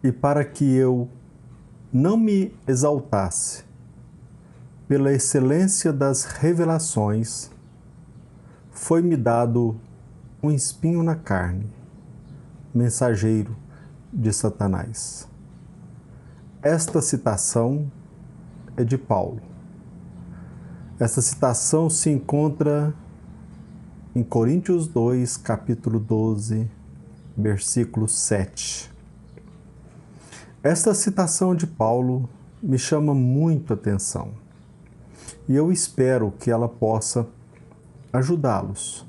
e para que eu não me exaltasse pela excelência das revelações, foi-me dado um espinho na carne, mensageiro de Satanás. Esta citação é de Paulo. Esta citação se encontra em Coríntios 2, capítulo 12, versículo 7. Esta citação de Paulo me chama muito a atenção e eu espero que ela possa ajudá-los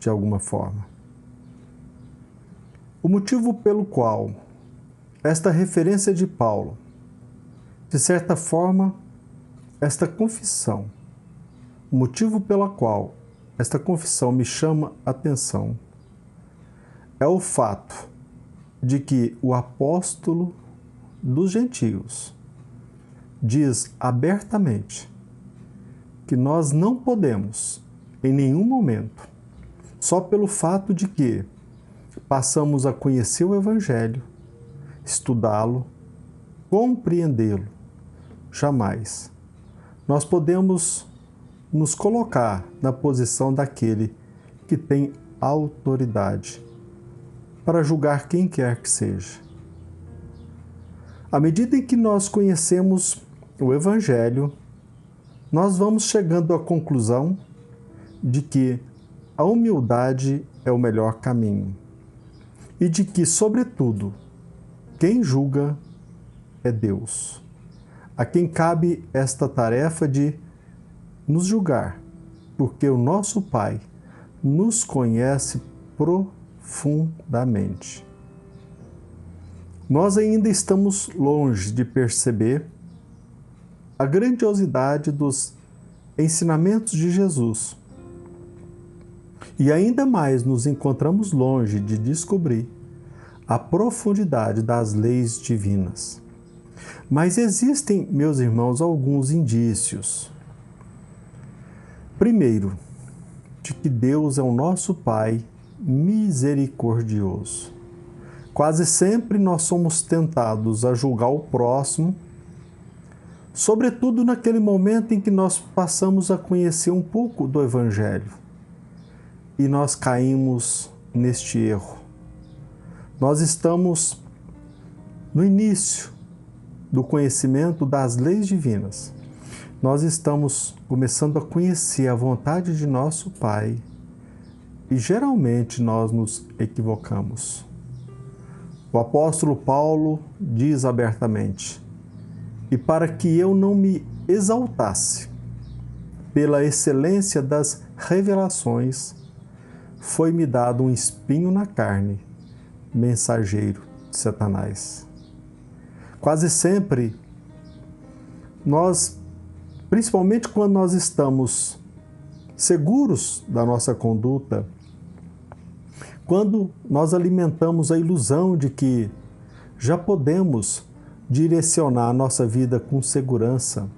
de alguma forma. O motivo pelo qual esta referência de Paulo, de certa forma, esta confissão, o motivo pelo qual esta confissão me chama a atenção é o fato de que o apóstolo dos gentios diz abertamente que nós não podemos, em nenhum momento, só pelo fato de que passamos a conhecer o Evangelho, estudá-lo, compreendê-lo, jamais nós podemos nos colocar na posição daquele que tem autoridade para julgar quem quer que seja. À medida em que nós conhecemos o Evangelho, nós vamos chegando à conclusão de que a humildade é o melhor caminho e de que, sobretudo, quem julga é Deus, a quem cabe esta tarefa de nos julgar, porque o nosso Pai nos conhece profundamente. Nós ainda estamos longe de perceber a grandiosidade dos ensinamentos de Jesus. E ainda mais nos encontramos longe de descobrir a profundidade das leis divinas. Mas existem, meus irmãos, alguns indícios. Primeiro, de que Deus é o nosso Pai misericordioso. Quase sempre nós somos tentados a julgar o próximo, sobretudo naquele momento em que nós passamos a conhecer um pouco do Evangelho e nós caímos neste erro. Nós estamos no início do conhecimento das leis divinas. Nós estamos começando a conhecer a vontade de nosso Pai e geralmente nós nos equivocamos. O apóstolo Paulo diz abertamente: e para que eu não me exaltasse pela excelência das revelações, foi-me dado um espinho na carne, mensageiro de Satanás. Quase sempre, nós, principalmente quando nós estamos seguros da nossa conduta, quando nós alimentamos a ilusão de que já podemos direcionar a nossa vida com segurança,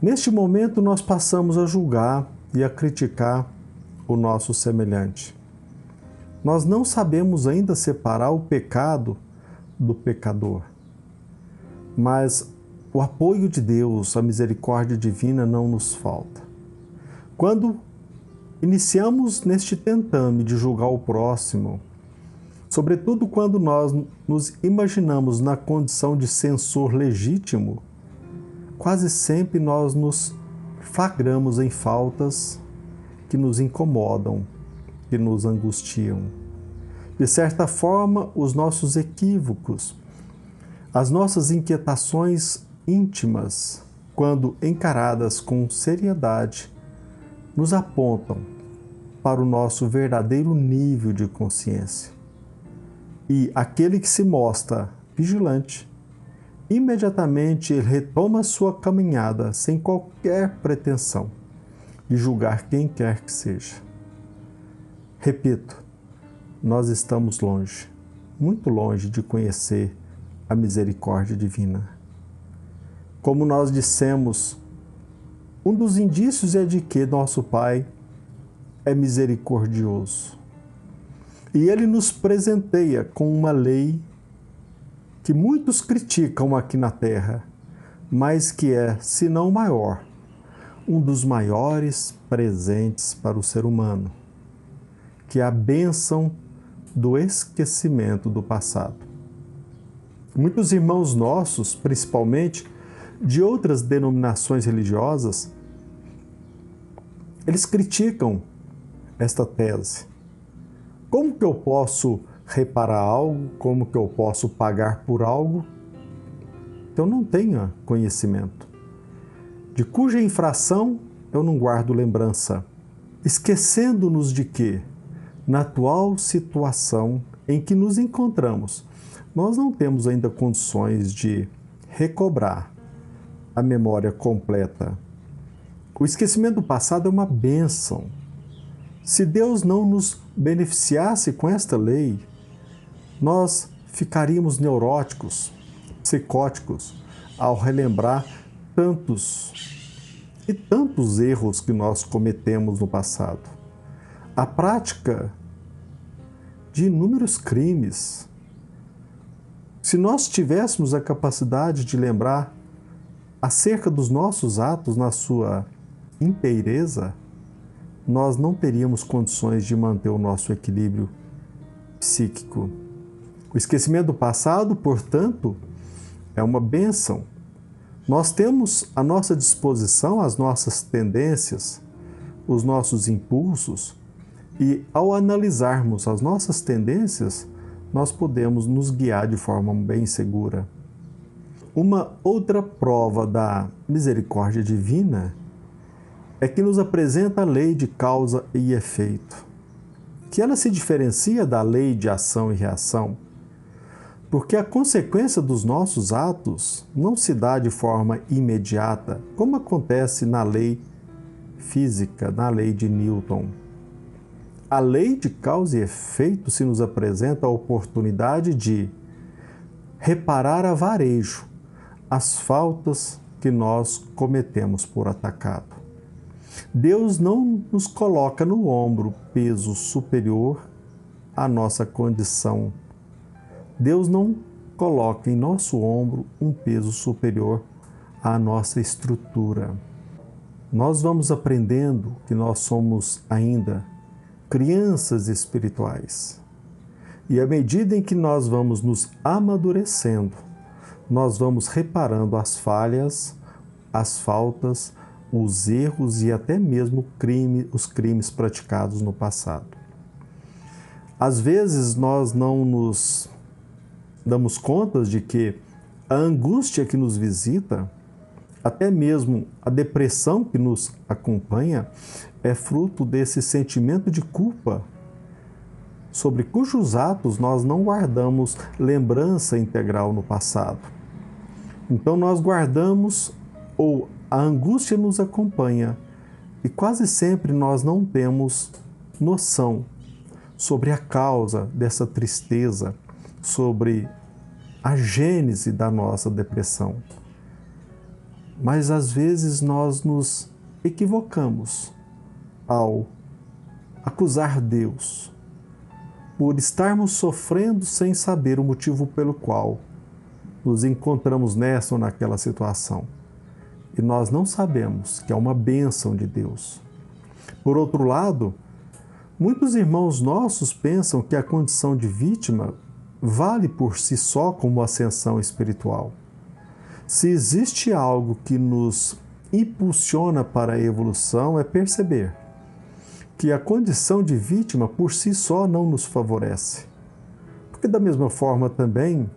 neste momento nós passamos a julgar e a criticar o nosso semelhante. Nós não sabemos ainda separar o pecado do pecador, mas o apoio de Deus, a misericórdia divina não nos falta. Quando iniciamos neste tentame de julgar o próximo, sobretudo quando nós nos imaginamos na condição de censor legítimo, quase sempre nós nos flagramos em faltas que nos incomodam, que nos angustiam. De certa forma, os nossos equívocos, as nossas inquietações íntimas, quando encaradas com seriedade, nos apontam para o nosso verdadeiro nível de consciência. E aquele que se mostra vigilante, imediatamente ele retoma sua caminhada sem qualquer pretensão de julgar quem quer que seja. Repito, nós estamos longe, muito longe de conhecer a misericórdia divina. Como nós dissemos, um dos indícios é de que nosso Pai é misericordioso. E Ele nos presenteia com uma lei que muitos criticam aqui na Terra, mas que é, se não o maior, um dos maiores presentes para o ser humano, que é a bênção do esquecimento do passado. Muitos irmãos nossos, principalmente de outras denominações religiosas, eles criticam esta tese. Como que eu posso reparar algo? Como que eu posso pagar por algo que eu não tenha conhecimento? De cuja infração eu não guardo lembrança, esquecendo-nos de que, na atual situação em que nos encontramos, nós não temos ainda condições de recobrar a memória completa. O esquecimento do passado é uma bênção. Se Deus não nos beneficiasse com esta lei, nós ficaríamos neuróticos, psicóticos, ao relembrar tantos erros que nós cometemos no passado. A prática de inúmeros crimes. Se nós tivéssemos a capacidade de lembrar acerca dos nossos atos na sua inteireza, nós não teríamos condições de manter o nosso equilíbrio psíquico. O esquecimento do passado, portanto, é uma bênção. Nós temos à nossa disposição as nossas tendências, os nossos impulsos, e ao analisarmos as nossas tendências, nós podemos nos guiar de forma bem segura. Uma outra prova da misericórdia divina é que nos apresenta a lei de causa e efeito, que ela se diferencia da lei de ação e reação, porque a consequência dos nossos atos não se dá de forma imediata, como acontece na lei física, na lei de Newton. A lei de causa e efeito se nos apresenta a oportunidade de reparar a varejo as faltas que nós cometemos por atacado. Deus não nos coloca no ombro peso superior à nossa condição. Deus não coloca em nosso ombro um peso superior à nossa estrutura. Nós vamos aprendendo que nós somos ainda crianças espirituais. E à medida em que nós vamos nos amadurecendo, nós vamos reparando as falhas, as faltas, os erros e até mesmo os crimes praticados no passado. Às vezes nós não nos damos conta de que a angústia que nos visita, até mesmo a depressão que nos acompanha, é fruto desse sentimento de culpa, sobre cujos atos nós não guardamos lembrança integral no passado. Então nós guardamos, ou a angústia nos acompanha, e quase sempre nós não temos noção sobre a causa dessa tristeza, sobre a gênese da nossa depressão. Mas às vezes nós nos equivocamos ao acusar Deus por estarmos sofrendo sem saber o motivo pelo qual nos encontramos nessa ou naquela situação. E nós não sabemos que é uma bênção de Deus. Por outro lado, muitos irmãos nossos pensam que a condição de vítima vale por si só como ascensão espiritual. Se existe algo que nos impulsiona para a evolução, é perceber que a condição de vítima por si só não nos favorece. Porque da mesma forma também,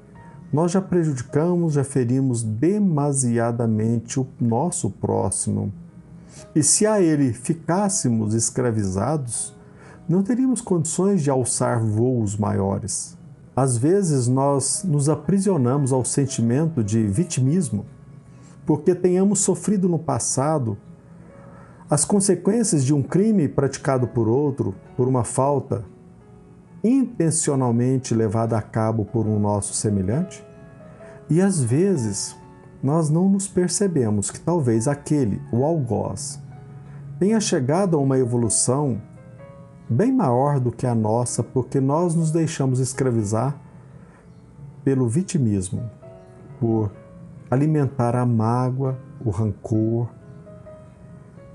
nós já prejudicamos, já ferimos demasiadamente o nosso próximo. E se a ele ficássemos escravizados, não teríamos condições de alçar voos maiores. Às vezes nós nos aprisionamos ao sentimento de vitimismo, porque tenhamos sofrido no passado as consequências de um crime praticado por outro, por uma falta intencionalmente levada a cabo por um nosso semelhante, e às vezes nós não nos percebemos que talvez aquele, o algoz, tenha chegado a uma evolução bem maior do que a nossa, porque nós nos deixamos escravizar pelo vitimismo, por alimentar a mágoa, o rancor,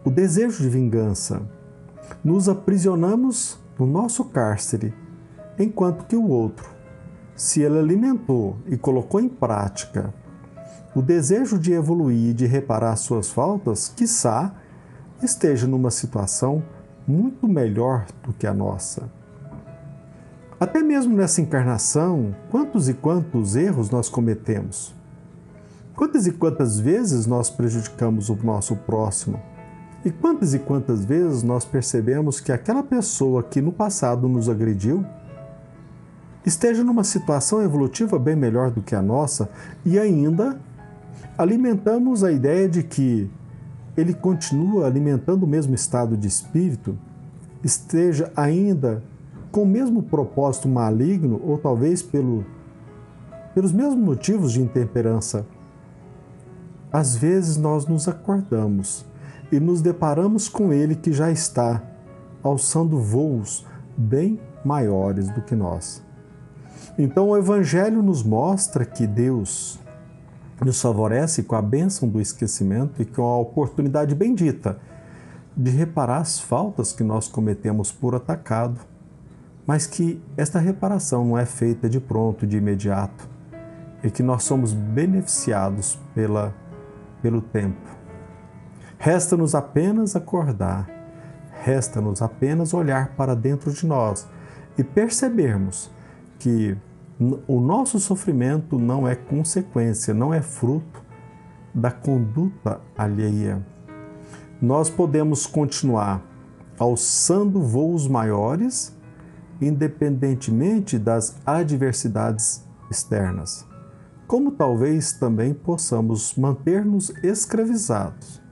o desejo de vingança. Nos aprisionamos no nosso cárcere, enquanto que o outro, se ele alimentou e colocou em prática o desejo de evoluir e de reparar suas faltas, quiçá esteja numa situação muito melhor do que a nossa. Até mesmo nessa encarnação, quantos e quantos erros nós cometemos? Quantas e quantas vezes nós prejudicamos o nosso próximo? E quantas vezes nós percebemos que aquela pessoa que no passado nos agrediu esteja numa situação evolutiva bem melhor do que a nossa e ainda alimentamos a ideia de que ele continua alimentando o mesmo estado de espírito, esteja ainda com o mesmo propósito maligno ou talvez pelos mesmos motivos de intemperança. Às vezes nós nos acordamos e nos deparamos com ele que já está alçando voos bem maiores do que nós. Então o Evangelho nos mostra que Deus nos favorece com a bênção do esquecimento e com a oportunidade bendita de reparar as faltas que nós cometemos por atacado, mas que esta reparação não é feita de pronto, de imediato, e que nós somos beneficiados pelo tempo. Resta-nos apenas acordar, resta-nos apenas olhar para dentro de nós e percebermos que o nosso sofrimento não é consequência, não é fruto da conduta alheia. Nós podemos continuar alçando voos maiores, independentemente das adversidades externas, como talvez também possamos manter-nos escravizados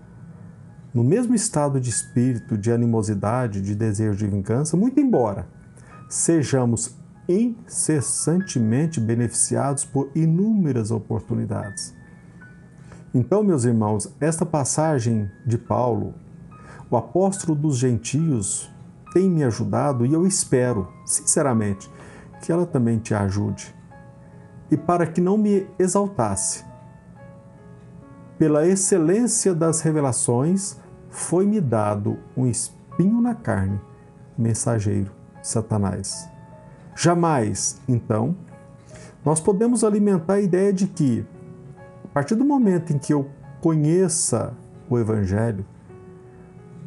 no mesmo estado de espírito, de animosidade, de desejo de vingança, muito embora sejamos incessantemente beneficiados por inúmeras oportunidades. Então, meus irmãos, esta passagem de Paulo, o apóstolo dos gentios, tem me ajudado e eu espero, sinceramente, que ela também te ajude. E para que não me exaltasse, pela excelência das revelações, foi-me dado um espinho na carne, mensageiro, Satanás. Jamais, então, nós podemos alimentar a ideia de que, a partir do momento em que eu conheça o Evangelho,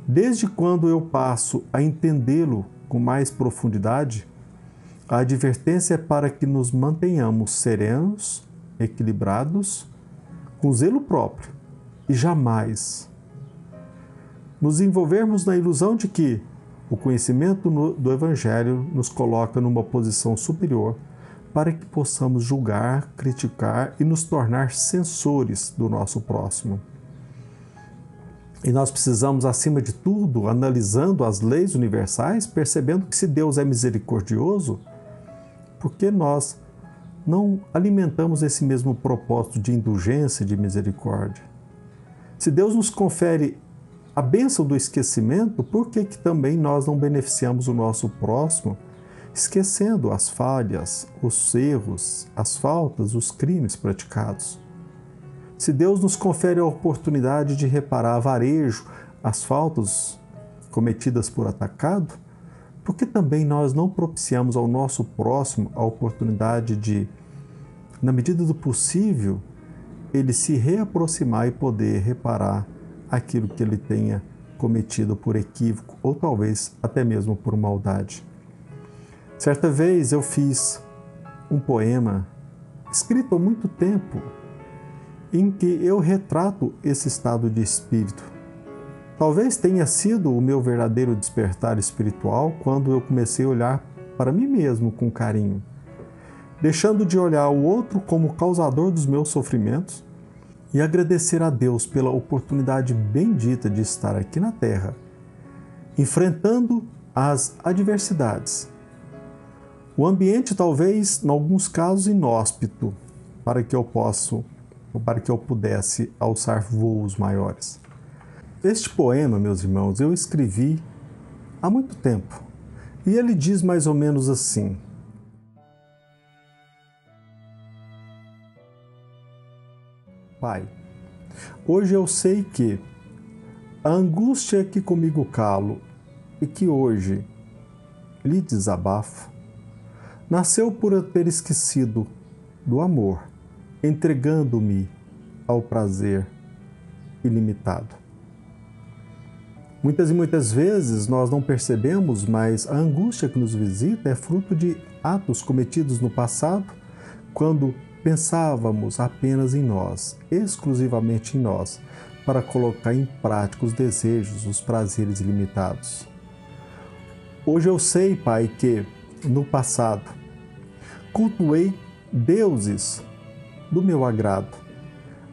desde quando eu passo a entendê-lo com mais profundidade, a advertência é para que nos mantenhamos serenos, equilibrados, com zelo próprio e jamais nos envolvermos na ilusão de que o conhecimento do Evangelho nos coloca numa posição superior para que possamos julgar, criticar e nos tornar censores do nosso próximo. E nós precisamos, acima de tudo, analisando as leis universais, percebendo que se Deus é misericordioso, por que nós não alimentamos esse mesmo propósito de indulgência e de misericórdia? Se Deus nos confere a bênção do esquecimento, por que também nós não beneficiamos o nosso próximo, esquecendo as falhas, os erros, as faltas, os crimes praticados? Se Deus nos confere a oportunidade de reparar a varejo as faltas cometidas por atacado, por que também nós não propiciamos ao nosso próximo a oportunidade de, na medida do possível, ele se reaproximar e poder reparar aquilo que ele tenha cometido por equívoco ou talvez até mesmo por maldade? Certa vez eu fiz um poema escrito há muito tempo em que eu retrato esse estado de espírito. Talvez tenha sido o meu verdadeiro despertar espiritual quando eu comecei a olhar para mim mesmo com carinho, deixando de olhar o outro como causador dos meus sofrimentos e agradecer a Deus pela oportunidade bendita de estar aqui na Terra, enfrentando as adversidades. O ambiente talvez, em alguns casos, inóspito, para que eu pudesse alçar voos maiores. Este poema, meus irmãos, eu escrevi há muito tempo, e ele diz mais ou menos assim: Pai, hoje eu sei que a angústia que comigo calo e que hoje lhe desabafo, nasceu por eu ter esquecido do amor, entregando-me ao prazer ilimitado. Muitas e muitas vezes nós não percebemos, mas a angústia que nos visita é fruto de atos cometidos no passado, quando pensávamos apenas em nós, exclusivamente em nós, para colocar em prática os desejos, os prazeres ilimitados. Hoje eu sei, Pai, que no passado cultuei deuses do meu agrado,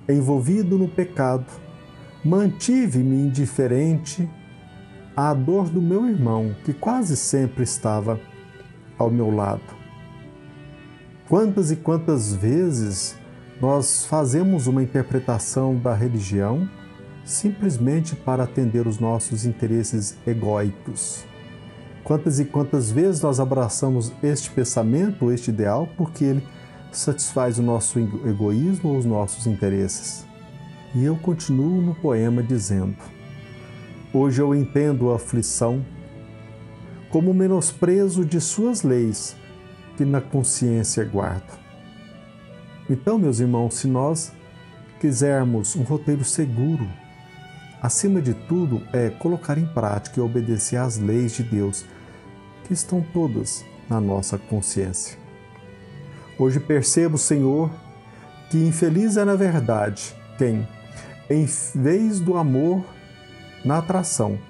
envolvido no pecado, mantive-me indiferente à dor do meu irmão, que quase sempre estava ao meu lado. Quantas e quantas vezes nós fazemos uma interpretação da religião simplesmente para atender os nossos interesses egóicos? Quantas e quantas vezes nós abraçamos este pensamento, este ideal, porque ele satisfaz o nosso egoísmo ou os nossos interesses? E eu continuo no poema dizendo: hoje eu entendo a aflição como o menosprezo de suas leis que na consciência guardo. Então, meus irmãos, se nós quisermos um roteiro seguro, acima de tudo é colocar em prática e obedecer às leis de Deus, que estão todas na nossa consciência. Hoje percebo, Senhor, que infeliz é na verdade quem, em vez do amor na atração,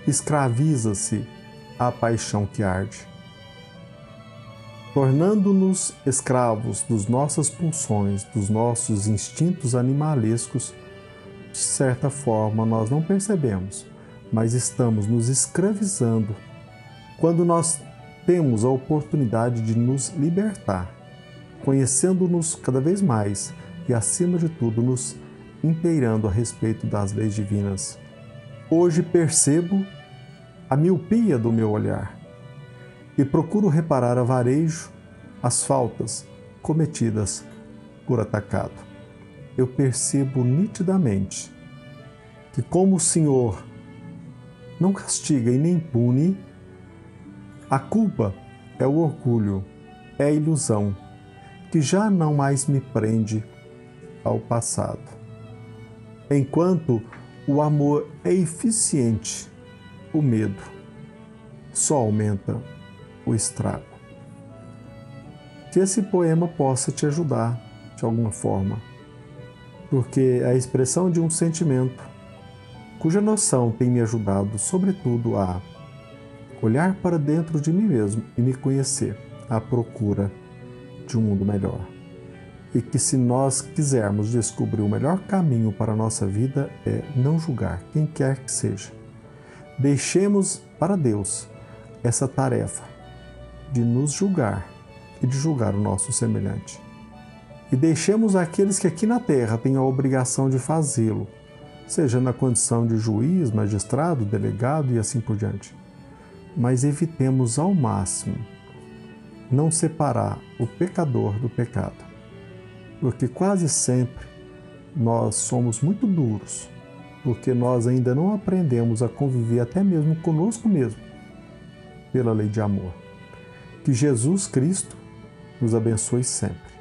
escraviza-se à paixão que arde, tornando-nos escravos das nossas pulsões, dos nossos instintos animalescos. De certa forma, nós não percebemos, mas estamos nos escravizando quando nós temos a oportunidade de nos libertar, conhecendo-nos cada vez mais e, acima de tudo, nos inteirando a respeito das leis divinas. Hoje percebo a miopia do meu olhar e procuro reparar a varejo as faltas cometidas por atacado. Eu percebo nitidamente que, como o Senhor não castiga e nem pune, a culpa é o orgulho, é a ilusão, que já não mais me prende ao passado. Enquanto o amor é eficiente, o medo só aumenta o estrago. Que esse poema possa te ajudar de alguma forma, porque é a expressão de um sentimento cuja noção tem me ajudado, sobretudo, a olhar para dentro de mim mesmo e me conhecer à procura de um mundo melhor. E que, se nós quisermos descobrir o melhor caminho para a nossa vida, é não julgar quem quer que seja. Deixemos para Deus essa tarefa de nos julgar e de julgar o nosso semelhante. E deixemos aqueles que aqui na terra têm a obrigação de fazê-lo, seja na condição de juiz, magistrado, delegado e assim por diante. Mas evitemos ao máximo não separar o pecador do pecado, porque quase sempre nós somos muito duros, porque nós ainda não aprendemos a conviver até mesmo conosco mesmo, pela lei de amor. Que Jesus Cristo nos abençoe sempre.